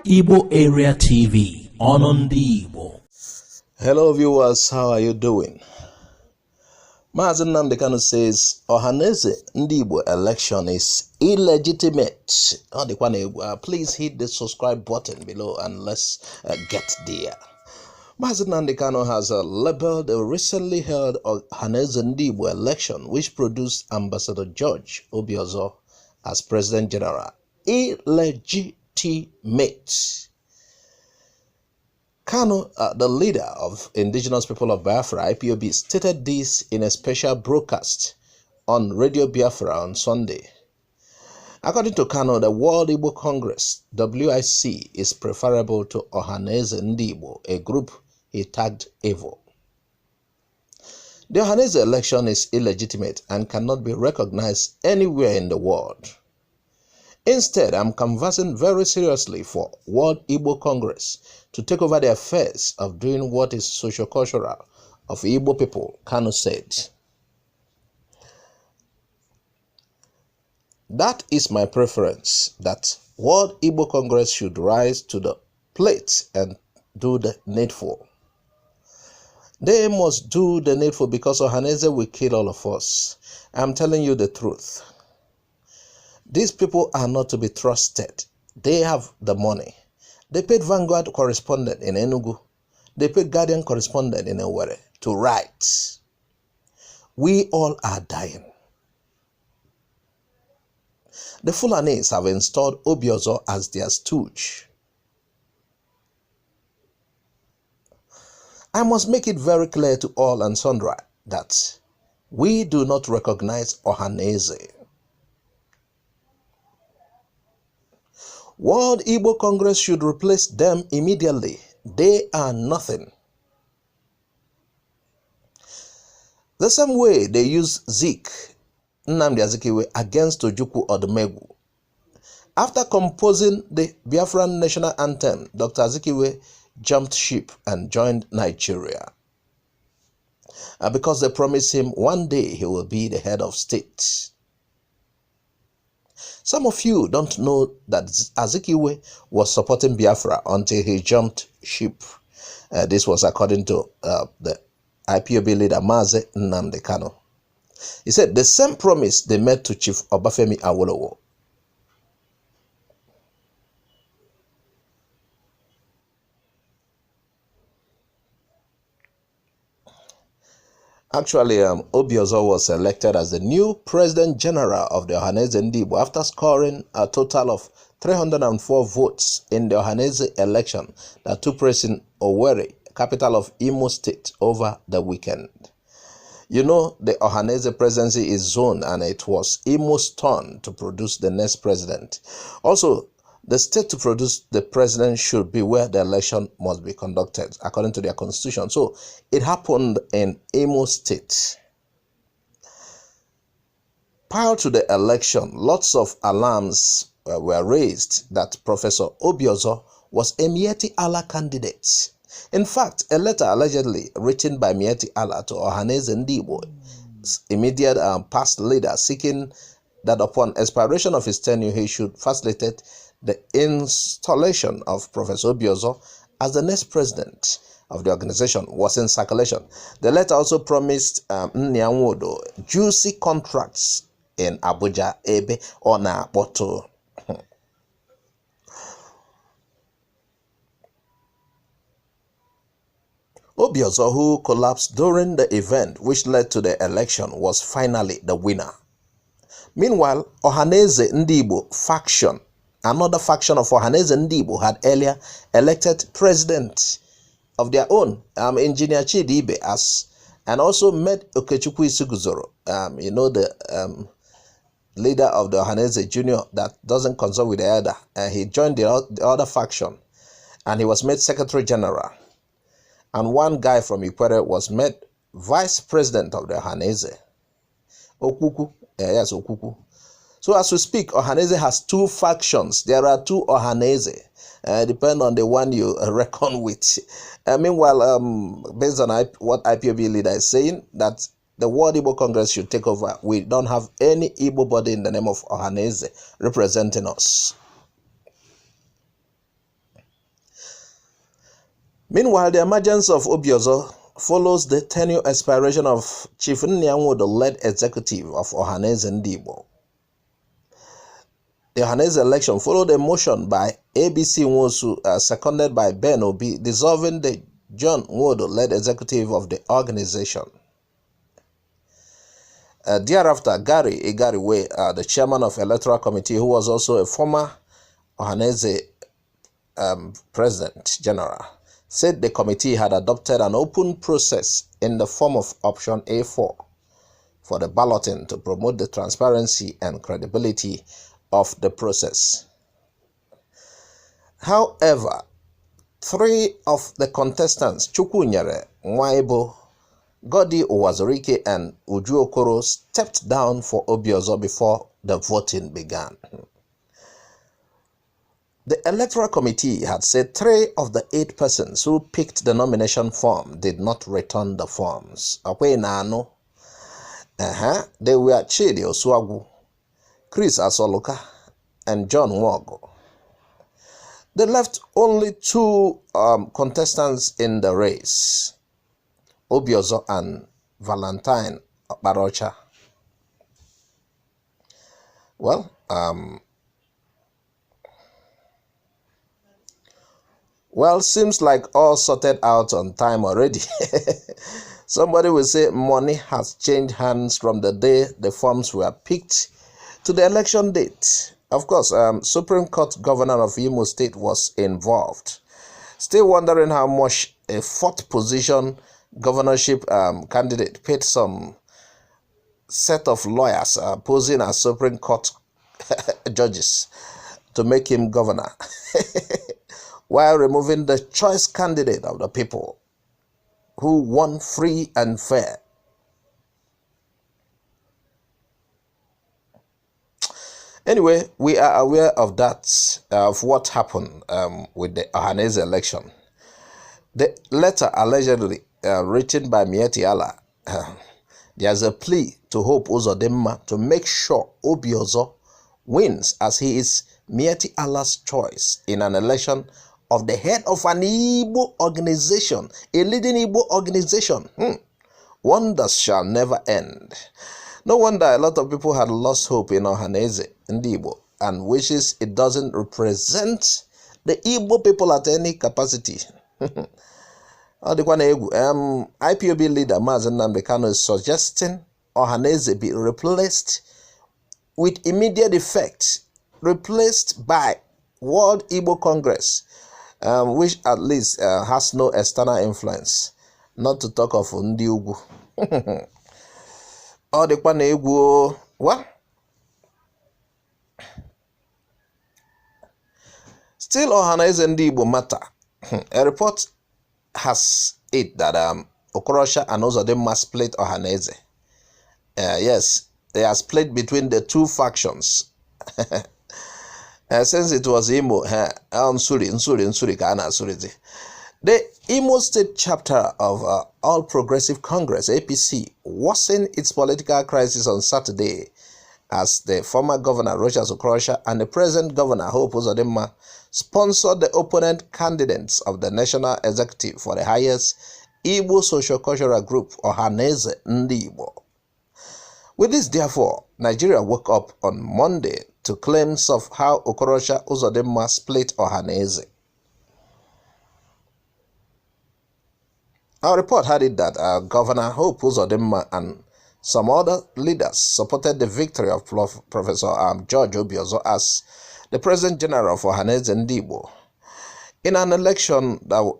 Igbo Area TV on Igbo. Hello viewers, how are you doing? Nnamdi Kanu says Ohanaeze Igbo election is illegitimate. Please hit the subscribe button below and let's get there. Nnamdi Kanu has labeled a recently held Ohanaeze Igbo election, which produced Ambassador George Obiozor as President General, illegitimate. Kanu, the leader of Indigenous People of Biafra, IPOB, stated this in a special broadcast on Radio Biafra on Sunday. According to Kanu, the World Igbo Congress, WIC, is preferable to Ohanaeze Igbo, a group he tagged evil. The Ohanaeze election is illegitimate and cannot be recognized anywhere in the world. Instead, I'm canvassing very seriously for World Igbo Congress to take over the affairs of doing what is socio-cultural of Igbo people, Kanu said. That is my preference, that World Igbo Congress should rise to the plate and do the needful. They must do the needful because Ohanaeze will kill all of us. I'm telling you the truth. These people are not to be trusted. They have the money. They paid Vanguard correspondent in Enugu. They paid Guardian correspondent in Owerri to write. We all are dying. The Fulanis have installed Obiozor as their stooge. I must make it very clear to all and sundry that we do not recognize Ohanaeze. World Igbo Congress should replace them immediately. They are nothing. The same way they use Nnamdi Azikiwe against Ojukwu Odumegwu. After composing the Biafran national anthem, Dr. Azikiwe jumped ship and joined Nigeria. Because they promised him one day he will be the head of state. Some of you don't know that Azikiwe was supporting Biafra until he jumped ship. This was according to the IPOB leader Mazi Nnamdi Kanu. He said the same promise they made to Chief Obafemi Awolowo. Actually, Obiozor was elected as the new President General of the Ohanaeze Igbo after scoring a total of 304 votes in the Ohanaeze election that took place in Owerri, capital of Imo State, over the weekend. You know, the Ohanaeze presidency is zoned and it was Imo's turn to produce the next president. Also, the state to produce the president should be where the election must be conducted, according to their constitution. So it happened in Imo State. Prior to the election, lots of alarms were raised that Professor Obiozor was a Miyetti Allah candidate. In fact, a letter allegedly written by Miyetti Allah to Ohanaeze Igbo, immediate past leader, seeking that upon expiration of his tenure, he should facilitate the installation of Professor Obiozor as the next president of the organization, was in circulation. The letter also promised Nyanwodo juicy contracts in Abuja, Ebe, Ona, Boto. Obiozor, who collapsed during the event which led to the election, was finally the winner. Meanwhile, Ohanaeze Igbo faction, another faction of Ohanaeze Igbo, had earlier elected president of their own, Engineer Chidibe, and also met Okechukwu Isuguzoro, the leader of the Ohanaeze Junior that doesn't consult with the elder. He joined the other faction and he was made Secretary General. And one guy from Ikwere was made Vice President of the Ohanaeze. Okuku, yes, Okuku. So as we speak, Ohanaeze has two factions. There are two Ohanaeze, depending on the one you reckon with. Meanwhile, based on what IPOB leader is saying, that the World Igbo Congress should take over. We don't have any Igbo body in the name of Ohanaeze representing us. Meanwhile, the emergence of Obiozor follows the tenure expiration of Chief Nyanwodo-led executive of Ohanaeze Igbo. The Ohanaeze election followed a motion by ABC Nwosu, seconded by Ben Obi, dissolving the John Nwodo-led executive of the organization. Thereafter, Gary Igariwe, the chairman of Electoral Committee, who was also a former Ohanaeze President General, said the committee had adopted an open process in the form of option A4 for the balloting to promote the transparency and credibility of the process. However, 3 of the contestants, Chukwunyere, Nwaibo, Godi Uwazurike, and Uju Okoro, stepped down for Obiozor before the voting began. The Electoral Committee had said 3 of the 8 persons who picked the nomination form did not return the forms. They were Chidi Osuagu, Chris Asoluka, and John Nwogo. They left only 2 contestants in the race, Obiozor and Valentine Barocha. Well, seems like all sorted out on time already. Somebody will say money has changed hands from the day the forms were picked to the election date. Of course, Supreme Court Governor of Imo State was involved. Still wondering how much a 4th position governorship candidate paid some set of lawyers posing as Supreme Court judges to make him governor, while removing the choice candidate of the people who won free and fair. Anyway, we are aware of that, of what happened with the Ohanaeze election. The letter allegedly written by Miyetti Allah, there's a plea to Hope Uzodimma to make sure Obiozor wins, as he is Miyetti Allah's choice in an election of the head of an Igbo organization, a leading Igbo organization. Wonders shall never end. No wonder a lot of people had lost hope in Ohanaeze Igbo and wishes it doesn't represent the Igbo people at any capacity. IPOB leader Nnamdi Kanu is suggesting Ohanaeze be replaced with immediate effect, replaced by World Igbo Congress, which at least has no external influence, not to talk of Ndi Ugwu. Well, still Ohanaeze Igbo matter. A report has it that Okorosha and Uzodimma split Ohanaeze. Yes, they are split between the 2 factions. Since it was Imo, the Imo State chapter of All Progressive Congress, APC, worsened its political crisis on Saturday as the former governor, Rochas Okorosha, and the present governor, Hope Uzodimma, sponsored the opponent candidates of the national executive for the highest Igbo socio-cultural group, Ohanaeze Igbo. With this, therefore, Nigeria woke up on Monday to claims of how Okorosha Uzodimma split Ohanaeze. Our report had it that Governor Hope Uzodimma and some other leaders supported the victory of Professor George Obiozor as the President General of Ohanaeze Igbo in an election that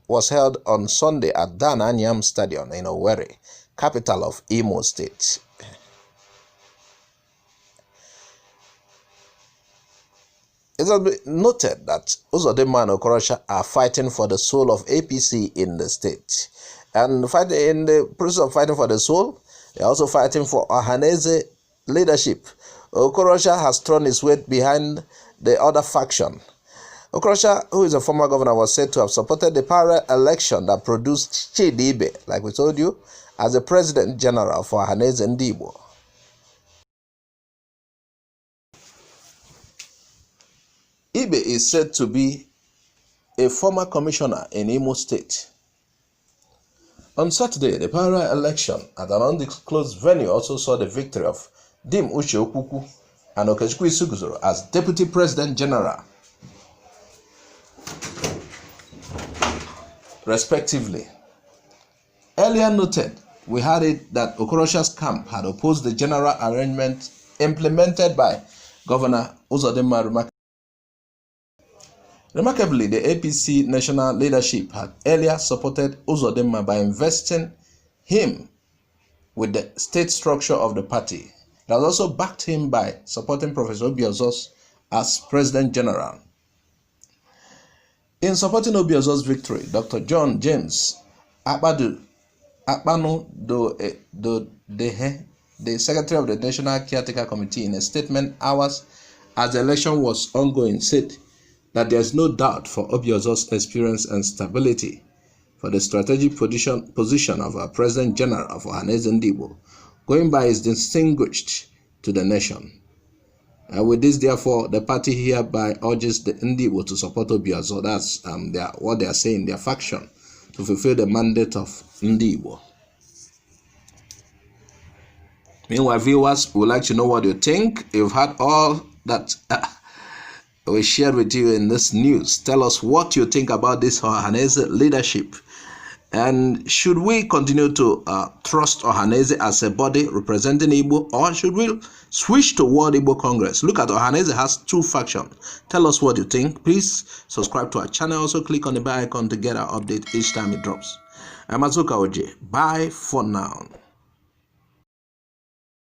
was held on Sunday at Dan Anyam Stadium in Owerri, capital of Imo State. It has been noted that Uzodimma and Okorosha are fighting for the soul of APC in the state. And fighting in the process of fighting for the soul, they are also fighting for Ohanaeze leadership. Okorosha has thrown his weight behind the other faction. Okorosha, who is a former governor, was said to have supported the parallel election that produced Chidi Ibe, like we told you, as the President General for Ohanaeze Igbo. Ibe is said to be a former commissioner in Imo State. On Saturday, the primary election at an undisclosed venue also saw the victory of Dim Uche Okuku and Okechukwu Isuguzoro as Deputy President General, respectively. Earlier noted, we had it that Okorosha's camp had opposed the general arrangement implemented by Governor Uzodimma. Remarkably, the APC national leadership had earlier supported Uzodimma by investing him with the state structure of the party. It has also backed him by supporting Professor Obiozos as President General. In supporting Obiozos' victory, Dr. John James Akpanu Dehe, the Secretary of the National Caretaker Committee, in a statement hours as the election was ongoing, said that there is no doubt for Obiozos' experience and stability for the strategic position of our President General of Ohanaeze Igbo, going by is distinguished to the nation. And with this, therefore, the party hereby urges the Igbo to support Obiozos. That's what they are saying, their faction, to fulfill the mandate of Igbo. Meanwhile, viewers, we would like to know what you think. You've heard all that we shared with you in this news. Tell us what you think about this Ohanaeze leadership. And should we continue to trust Ohanaeze as a body representing Igbo, or should we switch to World Igbo Congress? Look at Ohanaeze has two factions. Tell us what you think. Please subscribe to our channel. Also click on the bell icon to get our update each time it drops. I'm Azuka Oje. Bye for now.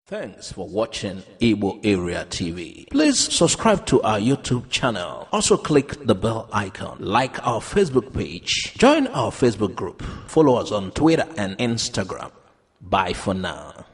Thanks for watching Igbo Area TV. Please subscribe to our YouTube channel. Also click the bell icon. Like our Facebook page. Join our Facebook group. Follow us on Twitter and Instagram. Bye for now.